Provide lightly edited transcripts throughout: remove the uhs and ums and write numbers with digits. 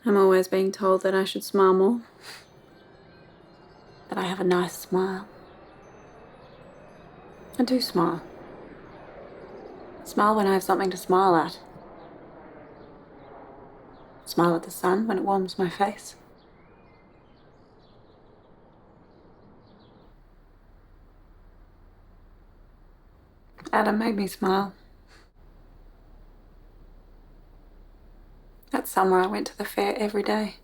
I'm always being told that I should smile more. That I have a nice smile. I do smile. Smile when I have something to smile at. Smile at the sun when it warms my face. Adam made me smile. That summer I went to the fair every day.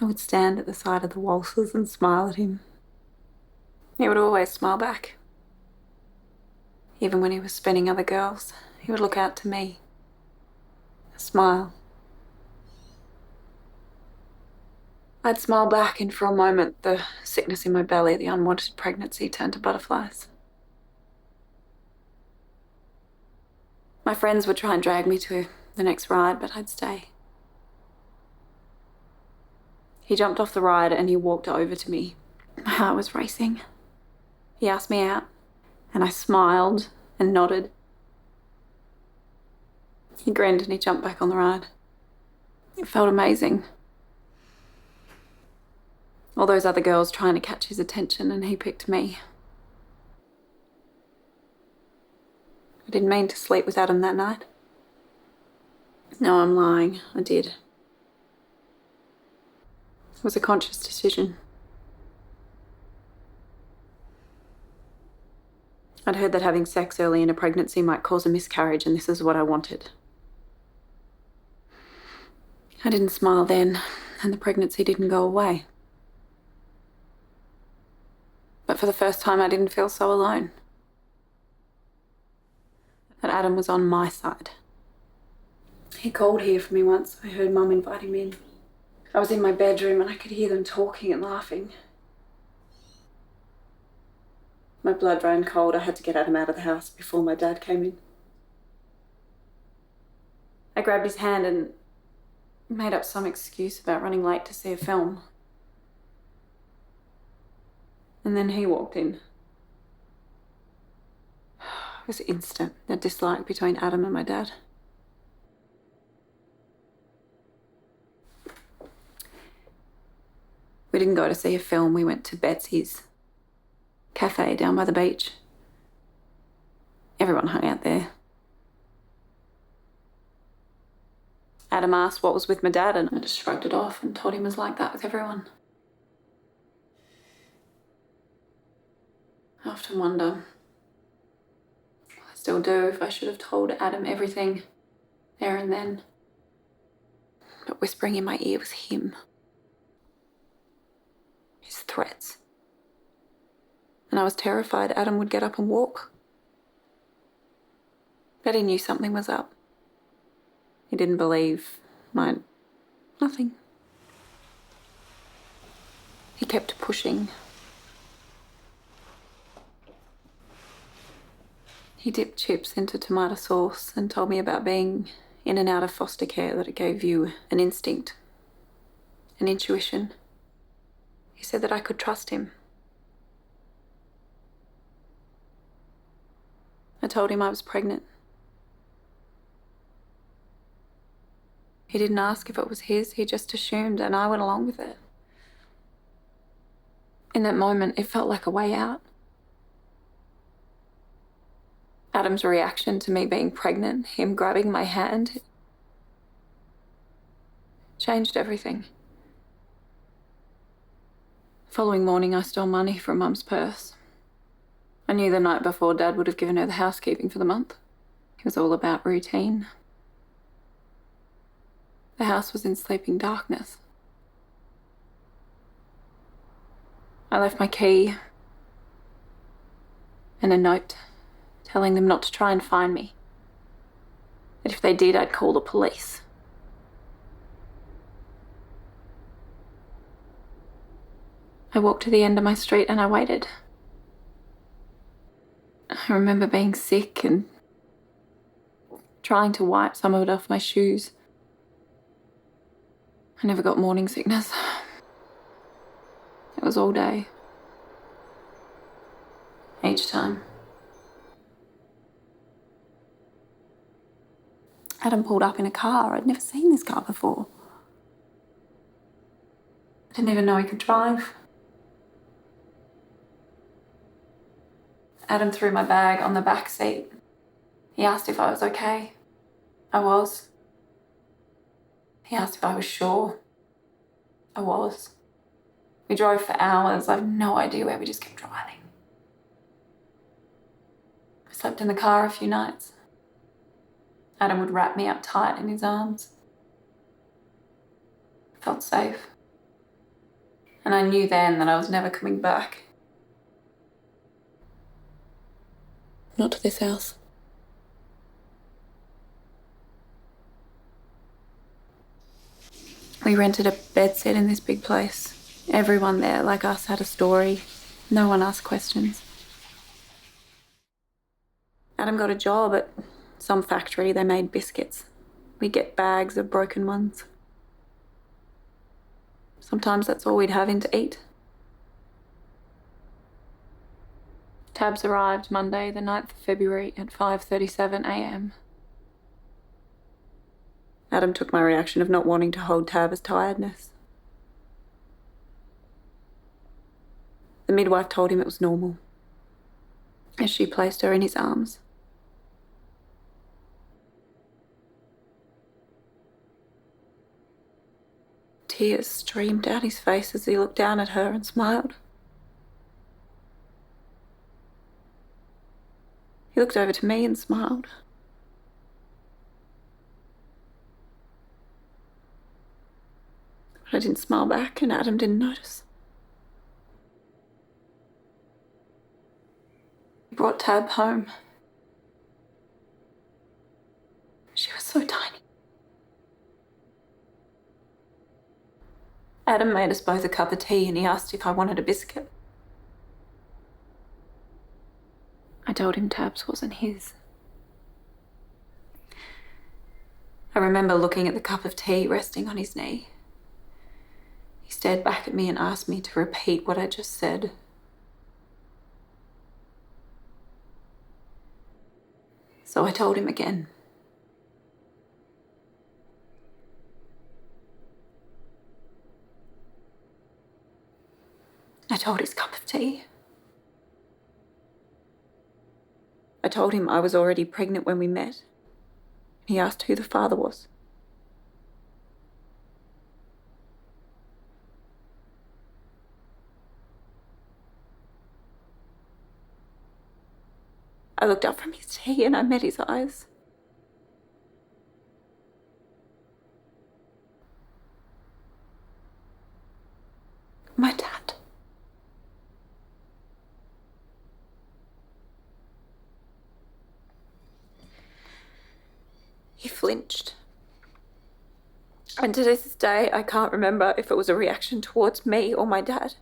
I would stand at the side of the waltzers and smile at him. He would always smile back. Even when he was spinning other girls, he would look out to me. A smile. I'd smile back, and for a moment, the sickness in my belly, the unwanted pregnancy, turned to butterflies. My friends would try and drag me to the next ride, but I'd stay. He jumped off the ride and he walked over to me. My heart was racing. He asked me out, and I smiled and nodded. He grinned and he jumped back on the ride. It felt amazing. All those other girls trying to catch his attention, and he picked me. I didn't mean to sleep with Adam that night. No, I'm lying. I did. It was a conscious decision. I'd heard that having sex early in a pregnancy might cause a miscarriage, and this is what I wanted. I didn't smile then, and the pregnancy didn't go away. But for the first time, I didn't feel so alone. That Adam was on my side. He called here for me once. I heard Mum invite him in. I was in my bedroom and I could hear them talking and laughing. My blood ran cold. I had to get Adam out of the house before my dad came in. I grabbed his hand and made up some excuse about running late to see a film. And then he walked in. It was instant, the dislike between Adam and my dad. We didn't go to see a film. We went to Betsy's cafe down by the beach. Everyone hung out there. Adam asked what was with my dad, and I just shrugged it off and told him it was like that with everyone. I often wonder, I still do, if I should have told Adam everything there and then. But whispering in my ear was him. His threats. And I was terrified Adam would get up and walk. But he knew something was up. He didn't believe nothing. He kept pushing. He dipped chips into tomato sauce and told me about being in and out of foster care, that it gave you an instinct, an intuition. He said that I could trust him. I told him I was pregnant. He didn't ask if it was his, he just assumed, and I went along with it. In that moment, it felt like a way out. Adam's reaction to me being pregnant, him grabbing my hand, changed everything. The following morning, I stole money from Mum's purse. I knew the night before Dad would have given her the housekeeping for the month. It was all about routine. The house was in sleeping darkness. I left my key and a note telling them not to try and find me. That if they did, I'd call the police. I walked to the end of my street and I waited. I remember being sick and trying to wipe some of it off my shoes. I never got morning sickness. It was all day. Each time. Adam pulled up in a car. I'd never seen this car before. I didn't even know he could drive. Adam threw my bag on the back seat. He asked if I was okay. I was. He asked if I was sure. I was. We drove for hours. I've no idea where we just kept driving. I slept in the car a few nights. Adam would wrap me up tight in his arms. I felt safe. And I knew then that I was never coming back. Not to this house. We rented a bedsit in this big place. Everyone there, like us, had a story. No one asked questions. Adam got a job at some factory. They made biscuits. We'd get bags of broken ones. Sometimes that's all we'd have in to eat. Tabs arrived Monday, the 9th of February at 5:37 a.m. Adam took my reaction of not wanting to hold Tab as tiredness. The midwife told him it was normal, as she placed her in his arms. Tears streamed down his face as he looked down at her and smiled. He looked over to me and smiled. But I didn't smile back, and Adam didn't notice. He brought Tab home. She was so tiny. Adam made us both a cup of tea and he asked if I wanted a biscuit. I told him Tabs wasn't his. I remember looking at the cup of tea resting on his knee. He stared back at me and asked me to repeat what I just said. So I told him again. I told his cup of tea. I told him I was already pregnant when we met. He asked who the father was. I looked up from his tea and I met his eyes. My dad. He flinched. And to this day, I can't remember if it was a reaction towards me or my dad.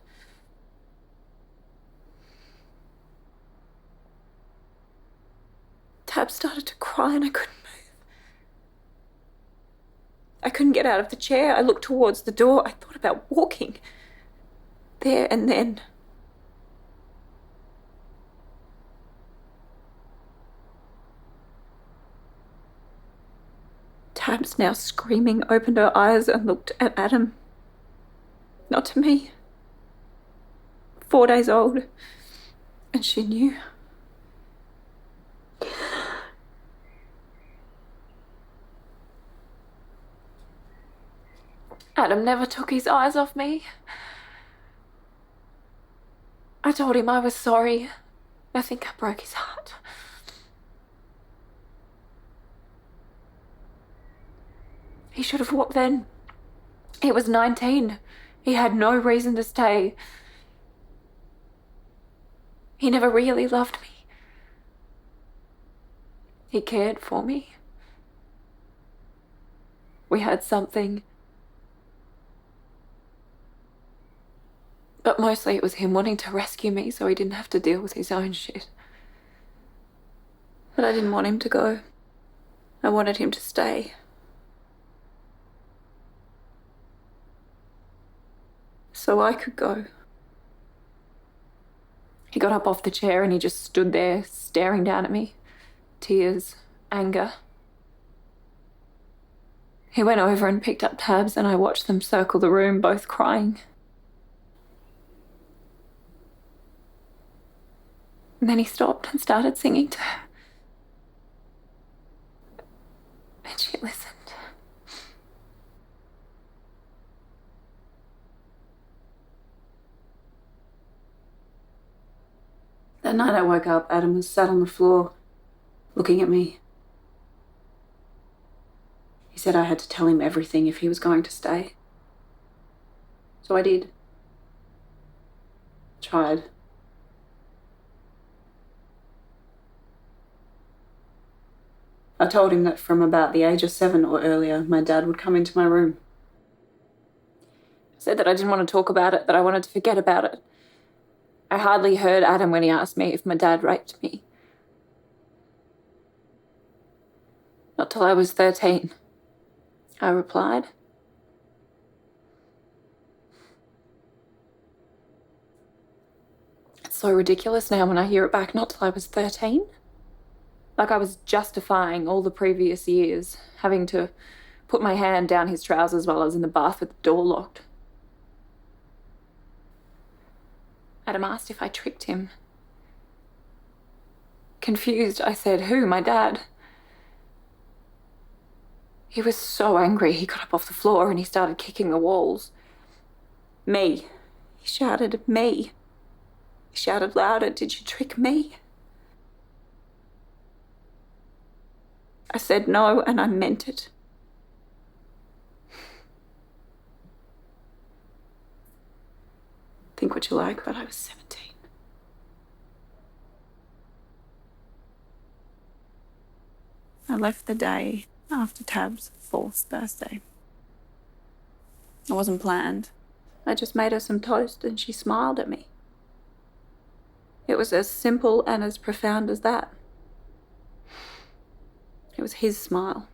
Tab started to cry and I couldn't move. I couldn't get out of the chair. I looked towards the door. I thought about walking. There and then. Tabs, now screaming, opened her eyes and looked at Adam. Not to me. 4 days old. And she knew. Adam never took his eyes off me. I told him I was sorry. I think I broke his heart. He should have walked then. He was 19. He had no reason to stay. He never really loved me. He cared for me. We had something. But mostly it was him wanting to rescue me so he didn't have to deal with his own shit. But I didn't want him to go. I wanted him to stay. So I could go. He got up off the chair and he just stood there staring down at me. Tears, anger. He went over and picked up Tabs and I watched them circle the room, both crying. And then he stopped and started singing to her. And she listened. That night I woke up, Adam was sat on the floor, looking at me. He said I had to tell him everything if he was going to stay. So I did. Tried. I told him that from about the age of 7 or earlier, my dad would come into my room. I said that I didn't want to talk about it, that I wanted to forget about it. I hardly heard Adam when he asked me if my dad raped me. Not till I was 13, I replied. It's so ridiculous now when I hear it back, not till I was 13. Like I was justifying all the previous years, having to put my hand down his trousers while I was in the bath with the door locked. Adam asked if I tricked him. Confused, I said, "Who? My dad?" He was so angry, he got up off the floor and he started kicking the walls. "Me," he shouted, "me." He shouted louder, "Did you trick me?" I said no, and I meant it. Think what you like, but I was 17. I left the day after Tab's 4th birthday. It wasn't planned. I just made her some toast and she smiled at me. It was as simple and as profound as that. It was his smile.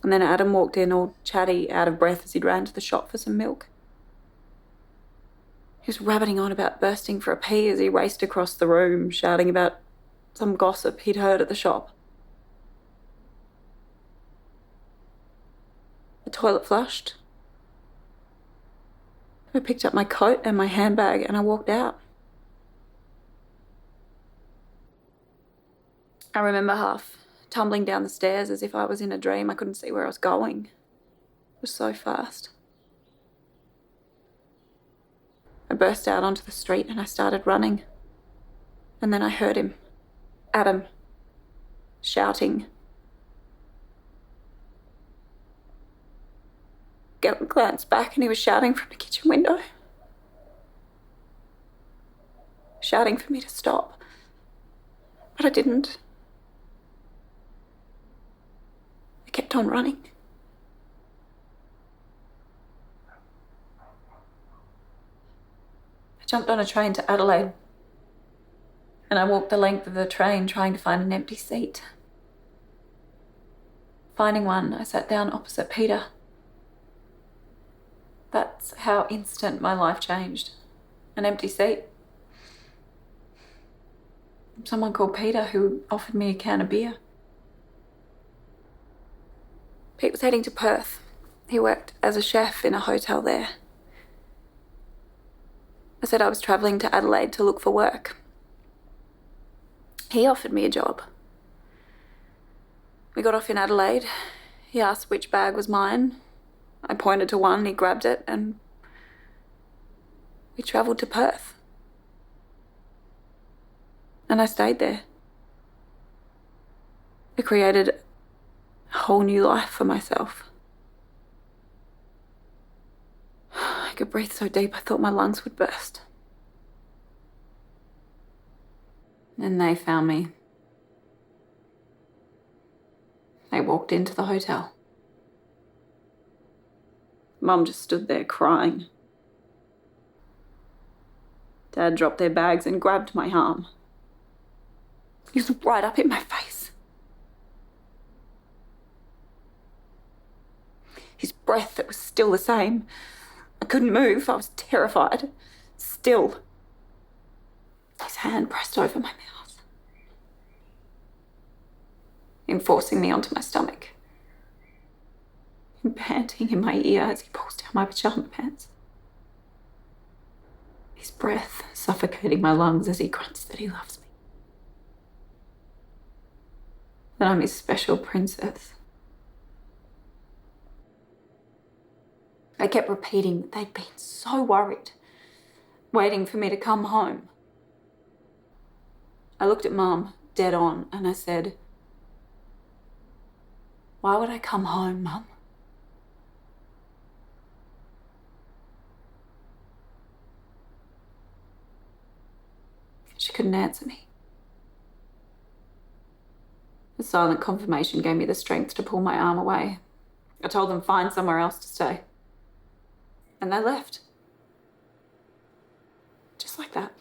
And then Adam walked in all chatty, out of breath as he'd ran to the shop for some milk. He was rabbiting on about bursting for a pee as he raced across the room, shouting about some gossip he'd heard at the shop. The toilet flushed. I picked up my coat and my handbag and I walked out. I remember half tumbling down the stairs as if I was in a dream. I couldn't see where I was going. It was so fast. I burst out onto the street and I started running. And then I heard him, Adam, shouting. Glanced back and he was shouting from the kitchen window. Shouting for me to stop. But I didn't. I kept on running. I jumped on a train to Adelaide and I walked the length of the train trying to find an empty seat. Finding one, I sat down opposite Peter. That's how instant my life changed. An empty seat. Someone called Peter who offered me a can of beer. Pete was heading to Perth. He worked as a chef in a hotel there. I said I was travelling to Adelaide to look for work. He offered me a job. We got off in Adelaide. He asked which bag was mine. I pointed to one, he grabbed it, and we travelled to Perth. And I stayed there. I created a whole new life for myself. I could breathe so deep I thought my lungs would burst. And they found me. They walked into the hotel. Mum just stood there crying. Dad dropped their bags and grabbed my arm. He was right up in my face. His breath, it was still the same. I couldn't move, I was terrified. Still. His hand pressed over my mouth, enforcing me onto my stomach. And panting in my ear as he pulls down my pyjama pants. his breath suffocating my lungs as he grunts that he loves me. That I'm his special princess. I kept repeating that they'd been so worried, waiting for me to come home. I looked at Mum, dead on, and I said, "Why would I come home, Mum?" She couldn't answer me. The silent confirmation gave me the strength to pull my arm away. I told them find somewhere else to stay. And they left. Just like that.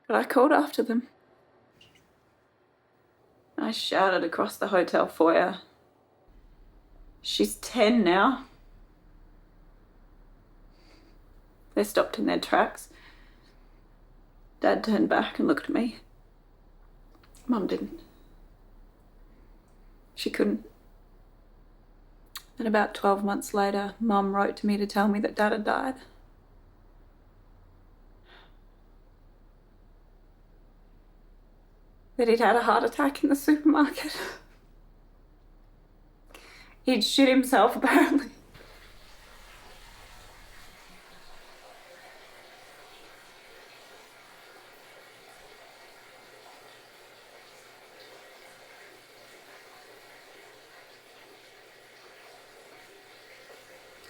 But I called after them. I shouted across the hotel foyer. "She's 10 now." They stopped in their tracks. Dad turned back and looked at me. Mum didn't. She couldn't. And about 12 months later, Mum wrote to me to tell me that Dad had died. That he'd had a heart attack in the supermarket. He'd shit himself, apparently.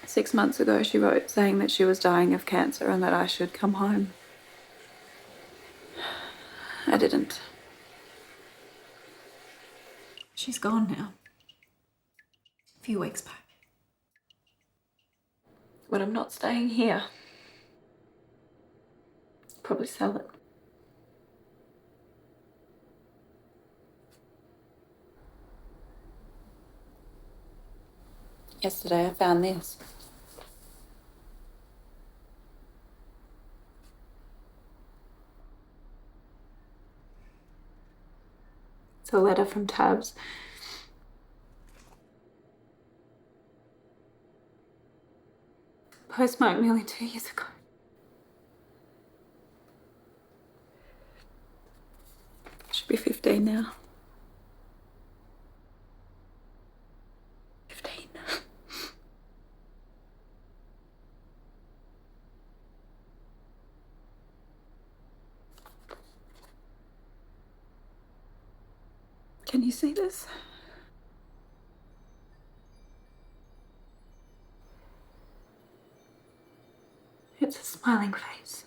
Six months ago, she wrote saying that she was dying of cancer and that I should come home. I didn't. She's gone now. A few weeks back. But I'm not staying here. Probably sell it. Yesterday I found this. It's a letter from Tabs. Postmarked nearly 2 years ago. Should be 15 now. 15. Can you see this? It's a smiling face.